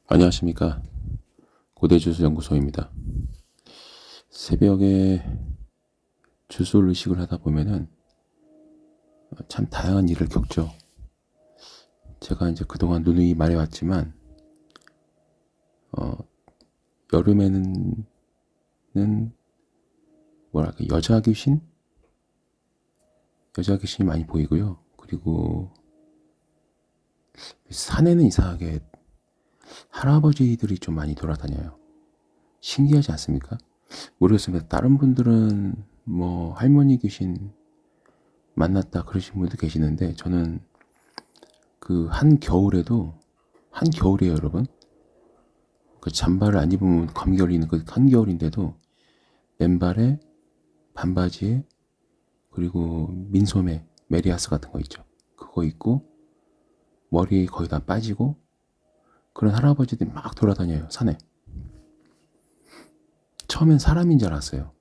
안녕하십니까. 고대주술연구소입니다. 새벽에 주술 의식을 하다 보면은 참 다양한 일을 겪죠. 제가 이제 그동안 누누이 말해왔지만, 여름에는 뭐랄까, 여자 귀신이 많이 보이고요. 그리고 산에는 이상하게 할아버지들이 좀 많이 돌아다녀요. 신기하지 않습니까? 모르겠습니다. 다른 분들은 뭐 할머니 귀신 만났다 그러신 분도 계시는데, 저는 그 한겨울이에요, 여러분. 그 잠바를 안 입으면 감겨울이는 그 한겨울인데도 맨발에 반바지에 그리고 민소매 메리아스 같은 거 있죠. 그거 입고 머리 거의 다 빠지고 그런 할아버지들이 막 돌아다녀요, 산에. 처음엔 사람인 줄 알았어요.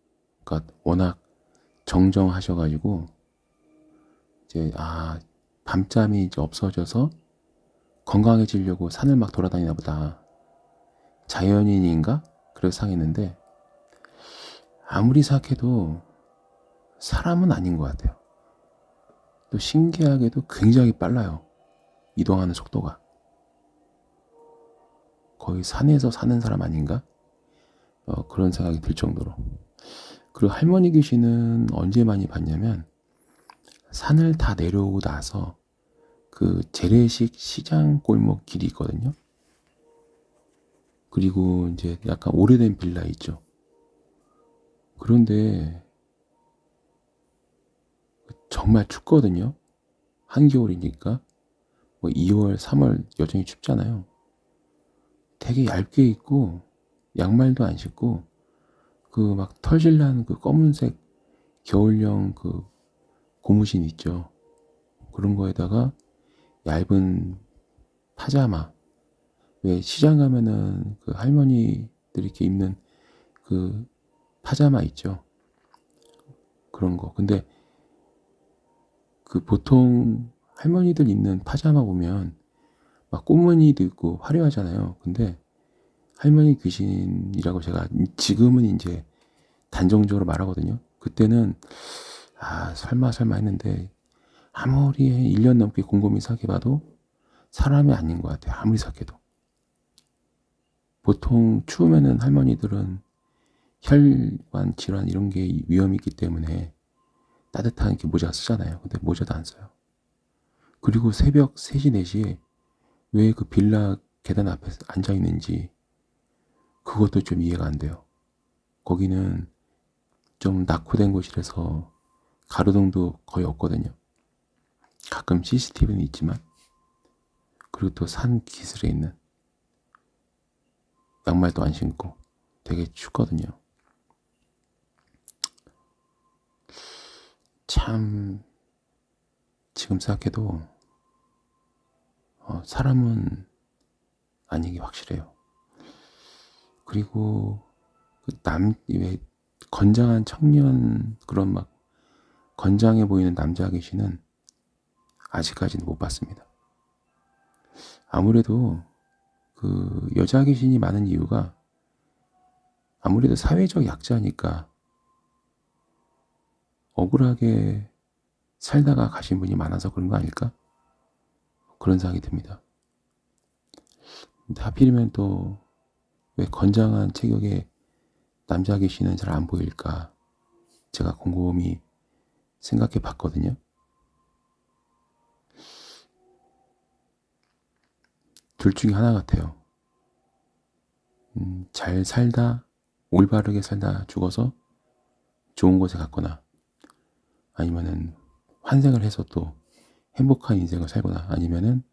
그러니까 워낙 정정하셔가지고 이제 밤잠이 이제 없어져서 건강해지려고 산을 막 돌아다니나 보다. 자연인인가? 그래서 상했는데 아무리 생각해도 사람은 아닌 것 같아요. 또 신기하게도 굉장히 빨라요. 이동하는 속도가. 거의 산에서 사는 사람 아닌가? 그런 생각이 들 정도로. 그리고 할머니 귀신은 언제 많이 봤냐면 산을 다 내려오고 나서 그 재래식 시장 골목 길이 있거든요. 그리고 이제 약간 오래된 빌라 있죠. 그런데 정말 춥거든요. 한겨울이니까. 뭐 2월, 3월 여전히 춥잖아요. 되게 얇게 입고 양말도 안 신고 그 막 털질난 그 검은색 겨울용 그 고무신 있죠. 그런 거에다가 얇은 파자마. 왜 시장 가면은 그 할머니들이 이렇게 입는 그 파자마 있죠. 그런 거. 근데 그 보통 할머니들 입는 파자마 보면 막 꽃무늬도 있고 화려하잖아요. 근데 할머니 귀신이라고 제가 지금은 이제 단정적으로 말하거든요. 그때는 설마 했는데 아무리 1년 넘게 곰곰이 생각해봐도 사람이 아닌 것 같아요. 아무리 생각해도. 보통 추우면은 할머니들은 혈관 질환 이런 게 위험이 있기 때문에 따뜻한 이렇게 모자 쓰잖아요. 근데 모자도 안 써요. 그리고 새벽 3시, 4시에 왜 그 빌라 계단 앞에 앉아 있는지 그것도 좀 이해가 안 돼요. 거기는 좀 낙후된 곳이라서 가로등도 거의 없거든요. 가끔 CCTV는 있지만, 그리고 또 산 기슭에 있는 양말도 안 신고 되게 춥거든요. 참 지금 생각해도 사람은 아닌 게 확실해요. 그리고 왜 건장한 청년 그런 막 건장해 보이는 남자 귀신은 아직까지는 못 봤습니다. 아무래도 그 여자 귀신이 많은 이유가 아무래도 사회적 약자니까 억울하게 살다가 가신 분이 많아서 그런 거 아닐까? 그런 생각이 듭니다. 근데 하필이면 또 왜 건장한 체격의 남자 귀신은 잘 안 보일까? 제가 곰곰이 생각해 봤거든요. 둘 중에 하나 같아요. 잘 살다, 올바르게 살다 죽어서 좋은 곳에 갔거나 아니면은 환생을 해서 또 행복한 인생을 살거나 아니면은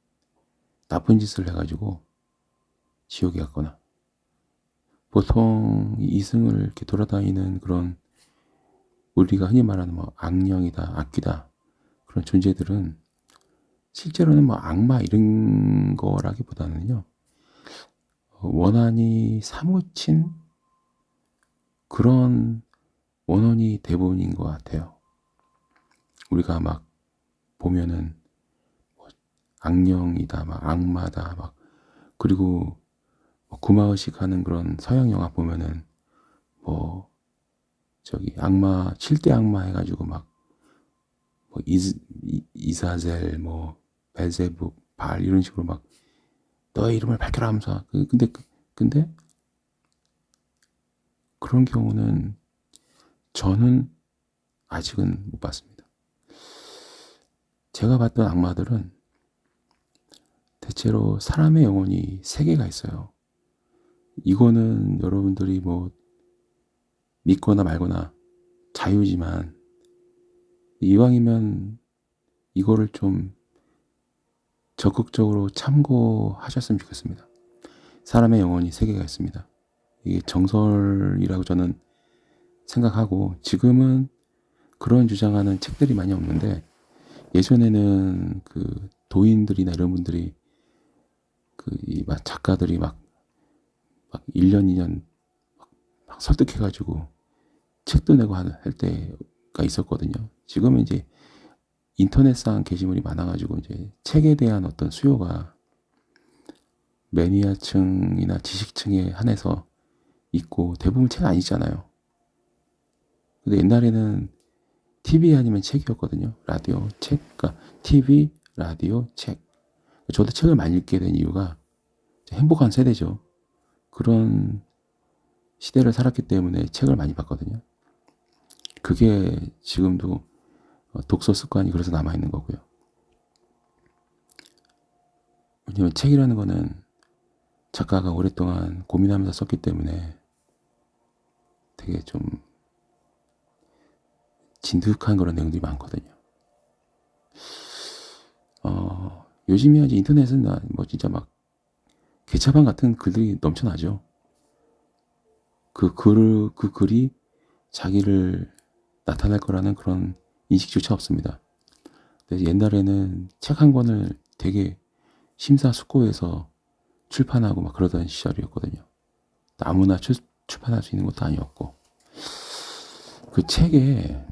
나쁜 짓을 해가지고 지옥에 갔거나. 보통 이승을 이렇게 돌아다니는 그런 우리가 흔히 말하는 뭐 악령이다, 악귀다 그런 존재들은 실제로는 뭐 악마 이런 거라기보다는요 원한이 사무친 그런 원혼이 대부분인 것 같아요. 우리가 막 보면은 뭐 악령이다, 막 악마다, 막 그리고 구마의식 하는 그런 서양 영화 보면은 뭐 저기 악마 7대 악마 해가지고 막 뭐 이사젤 뭐 벨제부 발 이런 식으로 막 너의 이름을 밝혀라 하면서 근데 그런 경우는 저는 아직은 못 봤습니다. 제가 봤던 악마들은 대체로 사람의 영혼이 3개가 있어요. 이거는 여러분들이 뭐 믿거나 말거나 자유지만 이왕이면 이거를 좀 적극적으로 참고하셨으면 좋겠습니다. 사람의 영혼이 3개가 있습니다. 이게 정설이라고 저는 생각하고 지금은 그런 주장하는 책들이 많이 없는데 예전에는 그 도인들이나 이런 분들이 막 작가들이 막 1년, 2년 막 설득해가지고 책도 내고 할 때가 있었거든요. 지금은 이제 인터넷상 게시물이 많아가지고 이제 책에 대한 어떤 수요가 매니아층이나 지식층에 한해서 있고 대부분 책 아니잖아요. 근데 옛날에는 TV 아니면 책이었거든요. 라디오, 책, 그러니까 TV, 라디오, 책. 저도 책을 많이 읽게 된 이유가 행복한 세대죠. 그런 시대를 살았기 때문에 책을 많이 봤거든요. 그게 지금도 독서 습관이 그래서 남아있는 거고요. 왜냐면 책이라는 거는 작가가 오랫동안 고민하면서 썼기 때문에 되게 좀 진득한 그런 내용들이 많거든요. 요즘이야 이제 인터넷은 뭐 진짜 막 개차반 같은 글들이 넘쳐나죠. 그 글이 자기를 나타낼 거라는 그런 인식조차 없습니다. 근데 옛날에는 책 한 권을 되게 심사숙고해서 출판하고 막 그러던 시절이었거든요. 아무나 출판할 수 있는 것도 아니었고 그 책에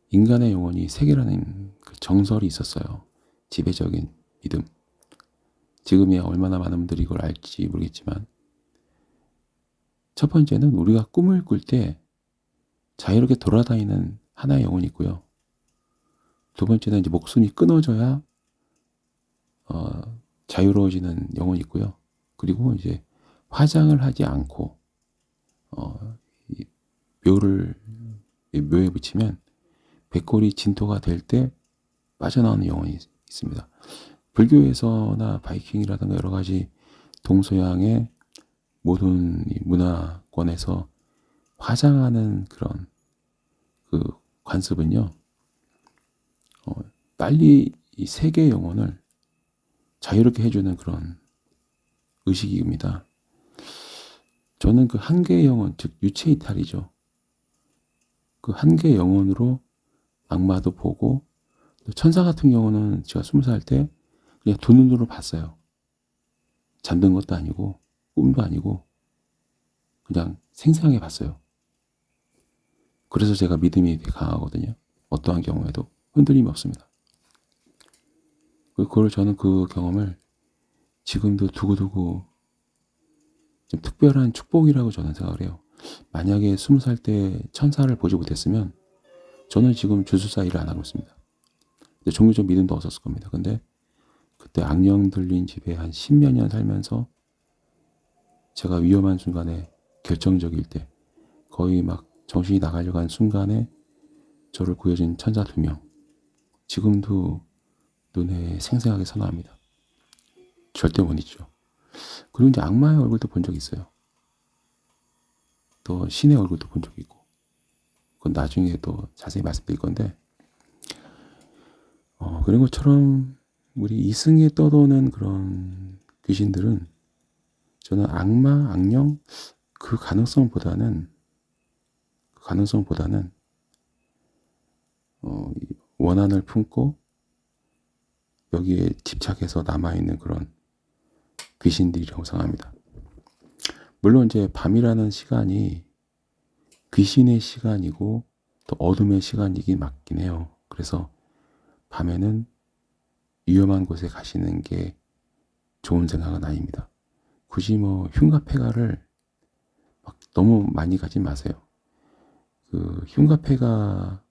인간의 영혼이 3개라는 그 정설이 있었어요. 지배적인 믿음. 지금이야 얼마나 많은 분들이 이걸 알지 모르겠지만 첫 번째는 우리가 꿈을 꿀 때 자유롭게 돌아다니는 하나의 영혼이 있고요. 두 번째는 이제 목숨이 끊어져야 자유로워지는 영혼이 있고요. 그리고 이제 화장을 하지 않고 묘에 붙이면 백골이 진토가 될 때 빠져나오는 영혼이 있습니다. 불교에서나 바이킹이라든가 여러 가지 동서양의 모든 문화권에서 화장하는 그런 그 관습은요, 빨리 이 세계의 영혼을 자유롭게 해주는 그런 의식입니다. 저는 그 한 개의 영혼, 즉 유체 이탈이죠. 그 한 개의 영혼으로 악마도 보고 또 천사 같은 경우는 제가 20살 때 그냥 두 눈으로 봤어요. 잠든 것도 아니고 꿈도 아니고 그냥 생생하게 봤어요. 그래서 제가 믿음이 되게 강하거든요. 어떠한 경우에도 흔들림이 없습니다. 그걸 저는 그 경험을 지금도 두고두고 좀 특별한 축복이라고 저는 생각을 해요. 만약에 20살 때 천사를 보지 못했으면 저는 지금 주술사 일을 안 하고 있습니다. 근데 종교적 믿음도 없었을 겁니다. 근데 그때 악령 들린 집에 한 10몇 년 살면서 제가 위험한 순간에 결정적일 때 거의 막 정신이 나가려고 한 순간에 저를 구해준 천사 2명 지금도 눈에 생생하게 선호합니다. 절대 못 잊죠. 그리고 이제 악마의 얼굴도 본 적이 있어요. 또 신의 얼굴도 본 적이 있고 그건 나중에 또 자세히 말씀드릴 건데 그런 것처럼 우리 이승에 떠도는 그런 귀신들은 저는 악마, 악령 그 가능성보다는 원한을 품고 여기에 집착해서 남아있는 그런 귀신들이라고 생각합니다. 물론 이제 밤이라는 시간이 귀신의 시간이고 또 어둠의 시간이긴 맞긴 해요. 그래서 밤에는 위험한 곳에 가시는 게 좋은 생각은 아닙니다. 굳이 뭐 흉가폐가를 막 너무 많이 가지 마세요. 그 흉가폐가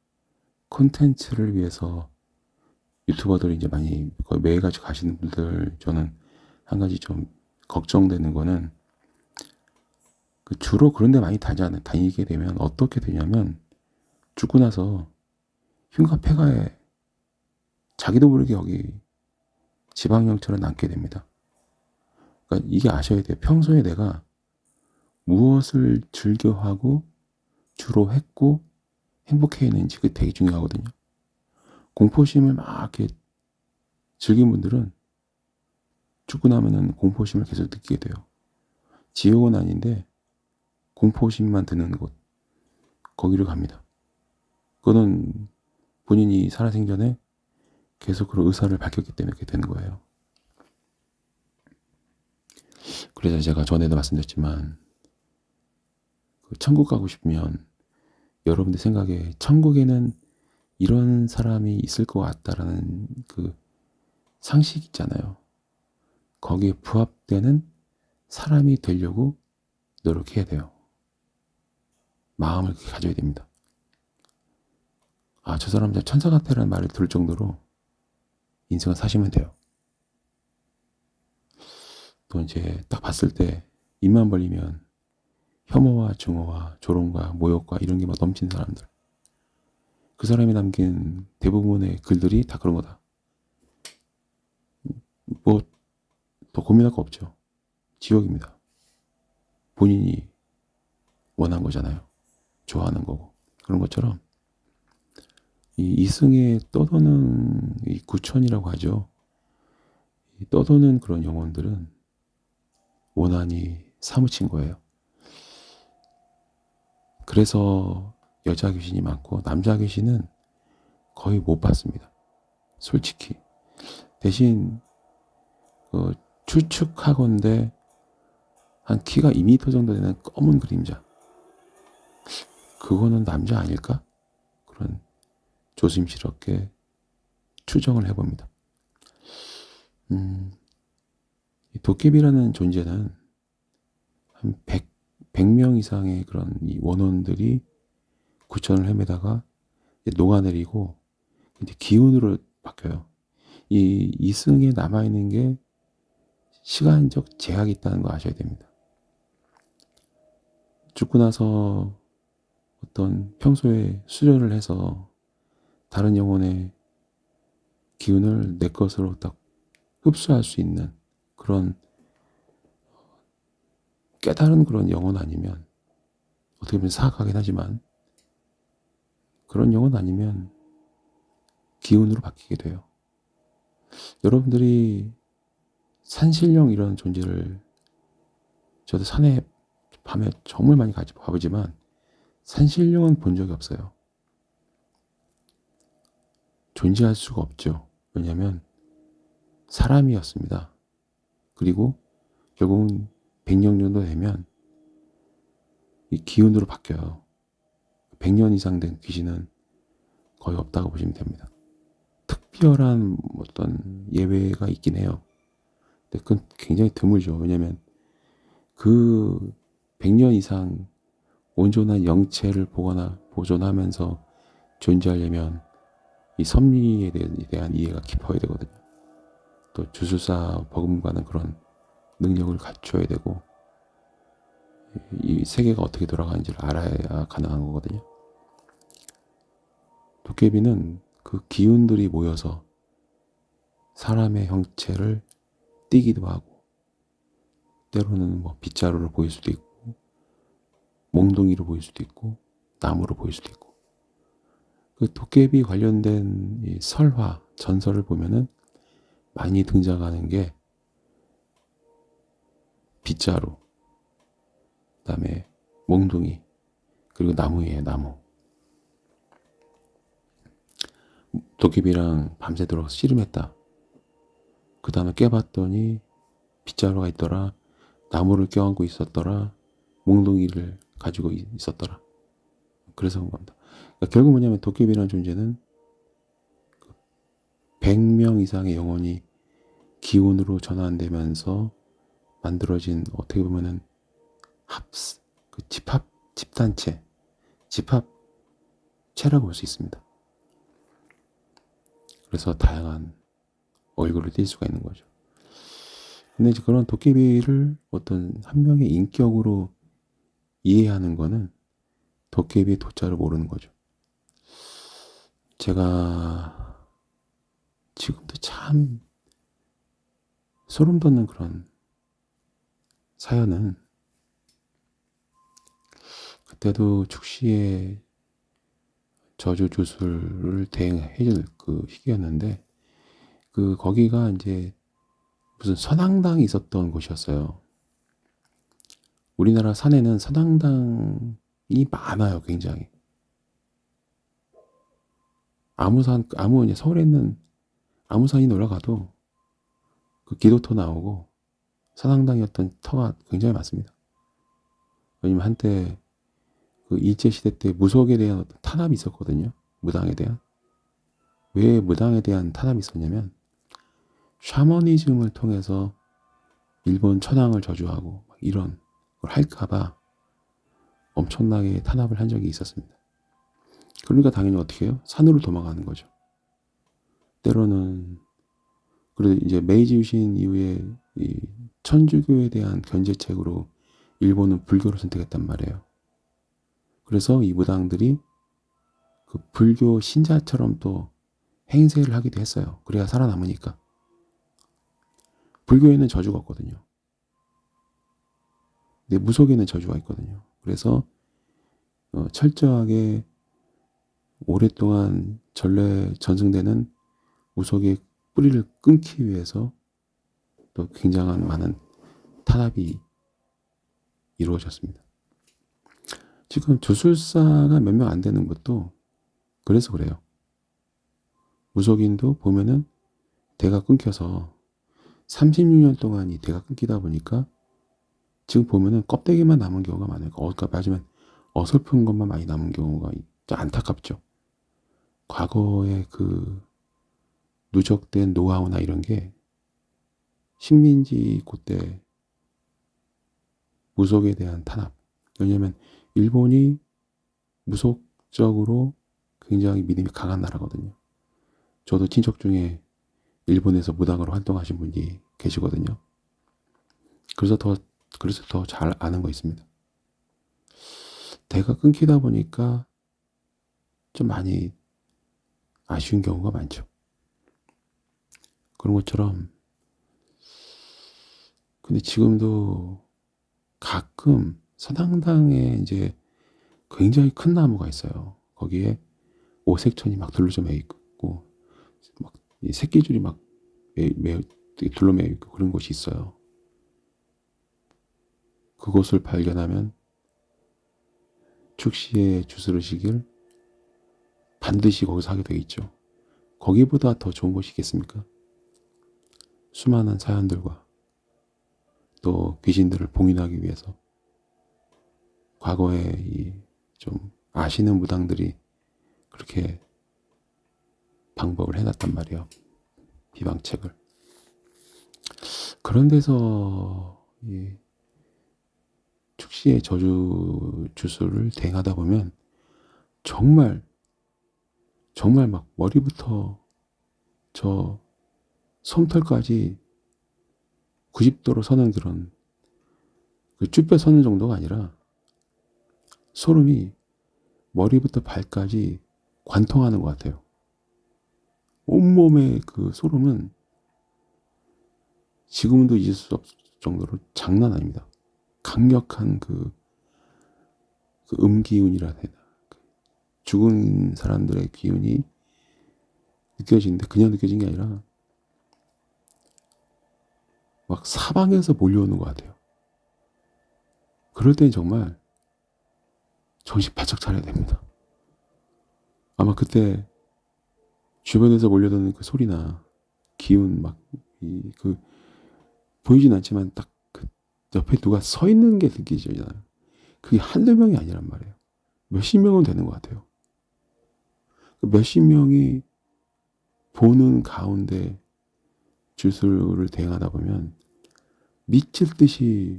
콘텐츠를 위해서 유튜버들이 이제 많이 거의 매일같이 가시는 분들, 저는 한 가지 좀 걱정되는 거는 그 주로 그런 데 많이 다니게 되면 어떻게 되냐면 죽고 나서 흉가폐가에 자기도 모르게 여기 지방령처럼 남게 됩니다. 그러니까 이게 아셔야 돼요. 평소에 내가 무엇을 즐겨하고 주로 했고 행복해했는지 그게 되게 중요하거든요. 공포심을 막 이렇게 즐긴 분들은 죽고 나면은 공포심을 계속 느끼게 돼요. 지옥은 아닌데 공포심만 드는 곳, 거기를 갑니다. 그거는 본인이 살아생전에 계속 그런 의사를 밝혔기 때문에 그렇게 되는 거예요. 그래서 제가 전에도 말씀드렸지만 그 천국 가고 싶으면 여러분들 생각에 천국에는 이런 사람이 있을 것 같다라는 그 상식 있잖아요. 거기에 부합되는 사람이 되려고 노력해야 돼요. 마음을 그렇게 가져야 됩니다. 아, 저 사람 천사 같아라는 말을 들을 정도로 인생을 사시면 돼요. 또 이제 딱 봤을 때 입만 벌리면 혐오와 증오와 조롱과 모욕과 이런 게 막 넘치는 사람들. 그 사람이 남긴 대부분의 글들이 다 그런 거다. 뭐 더 고민할 거 없죠. 지옥입니다. 본인이 원한 거잖아요. 좋아하는 거고. 그런 것처럼 이 이승에 떠도는 이 구천이라고 하죠. 이 떠도는 그런 영혼들은 원한이 사무친 거예요. 그래서 여자 귀신이 많고 남자 귀신은 거의 못 봤습니다. 솔직히. 대신 추측하건대 한 키가 2m 정도 되는 검은 그림자. 그거는 남자 아닐까? 그런 조심스럽게 추정을 해봅니다. 이 도깨비라는 존재는 한 100명 이상의 그런 이 원혼들이 구천을 헤매다가 녹아내리고 이제 기운으로 바뀌어요. 이 이승에 남아있는 게 시간적 제약이 있다는 거 아셔야 됩니다. 죽고 나서 어떤 평소에 수련을 해서 다른 영혼의 기운을 내 것으로 딱 흡수할 수 있는 그런 깨달은 그런 영혼 아니면, 어떻게 보면 사악하긴 하지만 그런 영혼 아니면 기운으로 바뀌게 돼요. 여러분들이 산신령 이런 존재를, 저도 산에 밤에 정말 많이 가보지만 산신령은 본 적이 없어요. 존재할 수가 없죠. 왜냐하면 사람이었습니다. 그리고 결국은 100년 정도 되면 이 기운으로 바뀌어요. 100년 이상 된 귀신은 거의 없다고 보시면 됩니다. 특별한 어떤 예외가 있긴 해요. 근데 그건 굉장히 드물죠. 왜냐하면 그 100년 이상 온전한 영체를 보존하면서 존재하려면 이 섭리에 대한 이해가 깊어야 되거든요. 또 주술사 버금가는 그런 능력을 갖춰야 되고 이 세계가 어떻게 돌아가는지를 알아야 가능한 거거든요. 도깨비는 그 기운들이 모여서 사람의 형체를 띠기도 하고 때로는 뭐 빗자루로 보일 수도 있고 몽둥이로 보일 수도 있고 나무로 보일 수도 있고, 그 도깨비 관련된 이 설화 전설을 보면은 많이 등장하는 게 빗자루, 그다음에 몽둥이, 그리고 나무예요. 나무. 도깨비랑 밤새도록 씨름했다. 그 다음에 깨봤더니 빗자루가 있더라, 나무를 껴안고 있었더라, 몽둥이를 가지고 있었더라. 그래서 그런 겁니다. 그러니까 결국 뭐냐면 도깨비라는 존재는 100명 이상의 영혼이 기운으로 전환되면서 만들어진 어떻게 보면은 집단체, 집합체라고 볼 수 있습니다. 그래서 다양한 얼굴을 띌 수가 있는 거죠. 근데 이제 그런 도깨비를 어떤 한 명의 인격으로 이해하는 거는 도깨비의 도자를 모르는 거죠. 제가 지금도 참 소름 돋는 그런 사연은, 그때도 축시의 저주 주술을 대행해줄 그 시기였는데, 거기가 이제 무슨 선앙당이 있었던 곳이었어요. 우리나라 산에는 선앙당이 많아요, 굉장히. 서울에 있는 아무 산이 올라가도 그 기도터 나오고 선앙당이었던 터가 굉장히 많습니다. 왜냐면 한때 그 일제시대 때 무속에 대한 어떤 탄압이 있었거든요. 무당에 대한. 왜 무당에 대한 탄압이 있었냐면, 샤머니즘을 통해서 일본 천황을 저주하고 이런 걸 할까봐 엄청나게 탄압을 한 적이 있었습니다. 그러니까 당연히 어떻게 해요? 산으로 도망가는 거죠. 때로는, 그래도 이제 메이지 유신 이후에 이 천주교에 대한 견제책으로 일본은 불교를 선택했단 말이에요. 그래서 이 무당들이 그 불교 신자처럼 또 행세를 하기도 했어요. 그래야 살아남으니까. 불교에는 저주가 없거든요. 근데 무속에는 저주가 있거든요. 그래서 철저하게 오랫동안 전승되는 무속의 뿌리를 끊기 위해서 또 굉장한 많은 탄압이 이루어졌습니다. 지금 주술사가 몇 명 안 되는 것도 그래서 그래요. 무속인도 보면은 대가 끊겨서 36년 동안 이 대가 끊기다 보니까 지금 보면은 껍데기만 남은 경우가 많아요. 그러니까 맞으면 어설픈 것만 많이 남은 경우가 안타깝죠. 과거의 그 누적된 노하우나 이런 게 식민지 그때 무속에 대한 탄압. 왜냐하면 일본이 무속적으로 굉장히 믿음이 강한 나라거든요. 저도 친척 중에 일본에서 무당으로 활동하신 분이 계시거든요. 그래서 더 잘 아는 거 있습니다. 대가 끊기다 보니까 좀 많이 아쉬운 경우가 많죠. 그런 것처럼, 근데 지금도 가끔 서당당에 이제 굉장히 큰 나무가 있어요. 거기에 오색천이 막 둘러져 매 있고, 막 새끼줄이 막 둘러매 있고 그런 곳이 있어요. 그곳을 발견하면 축시의 주스르시길 반드시 거기서 하게 되어 있죠. 거기보다 더 좋은 곳이 있겠습니까? 수많은 사연들과 또 귀신들을 봉인하기 위해서 과거에 좀 아시는 무당들이 그렇게 방법을 해놨단 말이에요. 비방책을. 그런 데서 이 축시의 저주 주술을 대행하다 보면 정말 막 머리부터 저 솜털까지 90도로 서는 그런, 쭈뼛 서는 정도가 아니라 소름이 머리부터 발까지 관통하는 것 같아요. 온몸의 그 소름은 지금도 잊을 수 없을 정도로 장난 아닙니다. 강력한 그 음기운이라 해야 되나. 죽은 사람들의 기운이 느껴지는데 그냥 느껴진 게 아니라 막 사방에서 몰려오는 것 같아요. 그럴 때는 정말 정신 바짝 차려야 됩니다. 아마 그때 주변에서 몰려드는 그 소리나 기운 보이진 않지만 딱 그 옆에 누가 서 있는 게 느껴지잖아요. 그게 한두 명이 아니란 말이에요. 몇십 명은 되는 것 같아요. 몇십 명이 보는 가운데 주술을 대행하다 보면 미칠 듯이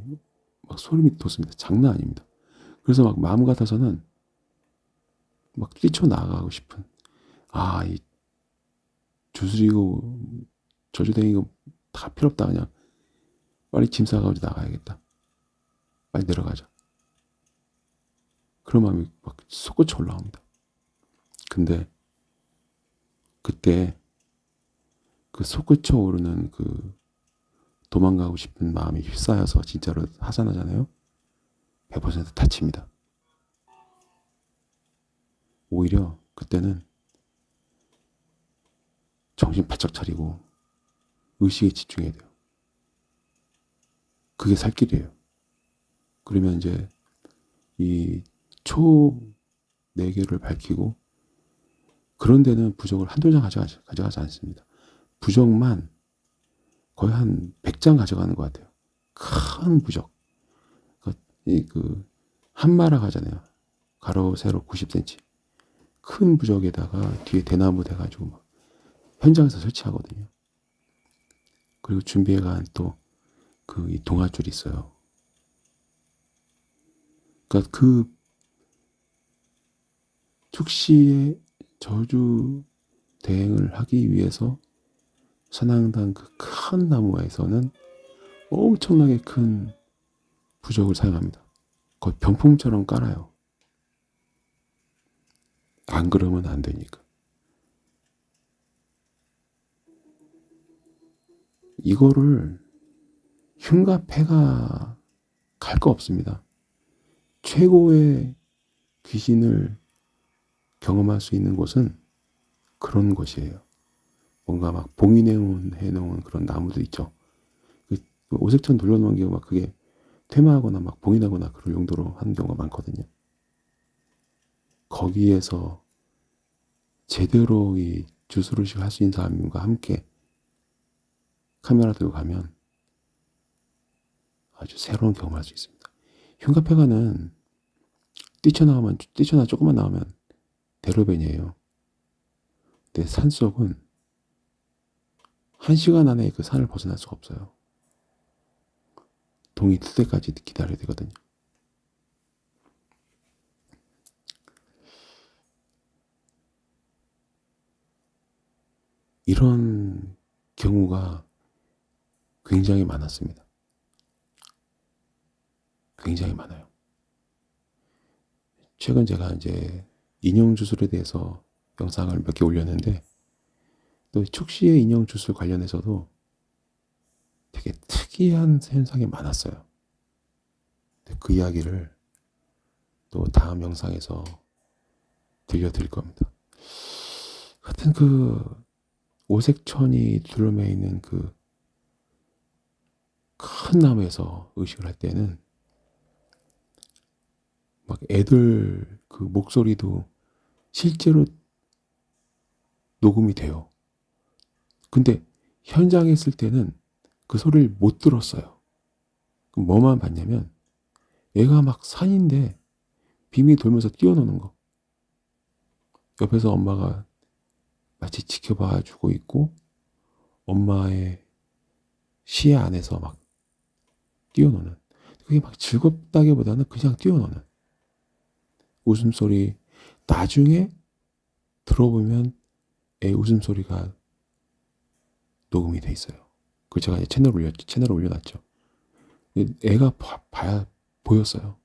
막 소름이 돋습니다. 장난 아닙니다. 그래서 막 마음 같아서는 막 뛰쳐나가고 싶은, 이 주술이고 저주댕이고 다 필요 없다. 그냥 빨리 짐 싸가지고 나가야겠다. 빨리 내려가자. 그런 마음이 막 솟구쳐 올라옵니다. 근데 그때 그 솟구쳐 오르는 그 도망가고 싶은 마음이 휩싸여서 진짜로 하산하잖아요. 100% 다칩니다. 오히려 그때는 정신 바짝 차리고 의식에 집중해야 돼요. 그게 살 길이에요. 그러면 이제 이 초 4개를 밝히고, 그런 데는 부적을 한두 장 가져가지 않습니다. 부적만 거의 한 100장 가져가는 것 같아요. 큰 부적. 그 한마라 가잖아요. 가로 세로 90cm. 큰 부적에다가 뒤에 대나무 대가지고 막 현장에서 설치하거든요. 그리고 준비해간 또 그 동아줄이 있어요. 그러니까 그 축시의 저주 대행을 하기 위해서 선앙당 그 큰 나무에서는 엄청나게 큰 부적을 사용합니다. 거의 병풍처럼 깔아요. 안 그러면 안 되니까. 이거를 흉가 패가 갈 거 없습니다. 최고의 귀신을 경험할 수 있는 곳은 그런 곳이에요. 뭔가 막 봉인해놓은 그런 나무들 있죠. 그 오색천 돌려놓은 게 막 그게 퇴마하거나 막 봉인하거나 그럴 용도로 하는 경우가 많거든요. 거기에서 제대로 이 주술의식을 할 수 있는 사람과 함께 카메라 들고 가면 아주 새로운 경험을 할 수 있습니다. 흉가패가는 뛰쳐나 조금만 나오면 대로변이에요. 근데 산속은 1시간 안에 그 산을 벗어날 수가 없어요. 동이 틀 때까지 기다려야 되거든요. 이런 경우가 굉장히 많았습니다. 굉장히 많아요. 최근 제가 이제 인형주술에 대해서 영상을 몇 개 올렸는데, 또 축시의 인형주술 관련해서도 되게 특이한 현상이 많았어요. 그 이야기를 또 다음 영상에서 들려드릴 겁니다. 하여튼 그 오색천이 둘러매 있는 그 큰 나무에서 의식을 할 때는 막 애들 그 목소리도 실제로 녹음이 돼요. 근데 현장에 있을 때는 그 소리를 못 들었어요. 그럼 뭐만 봤냐면 애가 막 산인데 빙빙 돌면서 뛰어노는 거. 옆에서 엄마가 마치 지켜봐주고 있고, 엄마의 시야 안에서 막 뛰어노는. 그게 막 즐겁다기보다는 그냥 뛰어노는 웃음소리. 나중에 들어보면 애 웃음소리가 녹음이 돼 있어요. 그 제가 이제 채널에 올려놨죠. 애가 보였어요.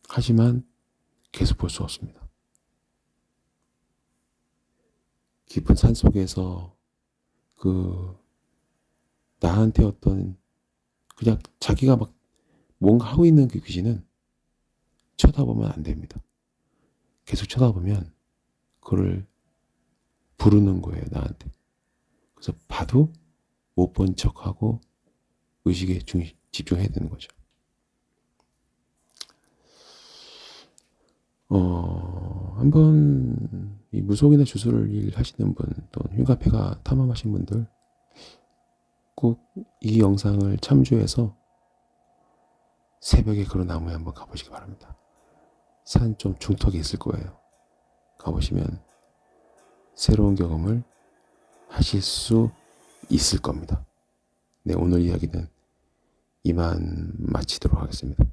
하지만 계속 볼 수 없습니다. 깊은 산 속에서 그 나한테 어떤 그냥 자기가 막 뭔가 하고 있는 그 귀신은 쳐다보면 안 됩니다. 계속 쳐다보면 그걸 부르는 거예요, 나한테. 그래서 봐도 못 본 척하고 의식에 집중해야 되는 거죠. 한번 이 무속이나 주술 일 하시는 분, 또 흉가패가 탐험하신 분들 꼭 이 영상을 참조해서 새벽에 그런 나무에 한번 가보시기 바랍니다. 산 좀 중턱에 있을 거예요. 가보시면 새로운 경험을 하실 수 있을 겁니다. 네, 오늘 이야기는 이만 마치도록 하겠습니다.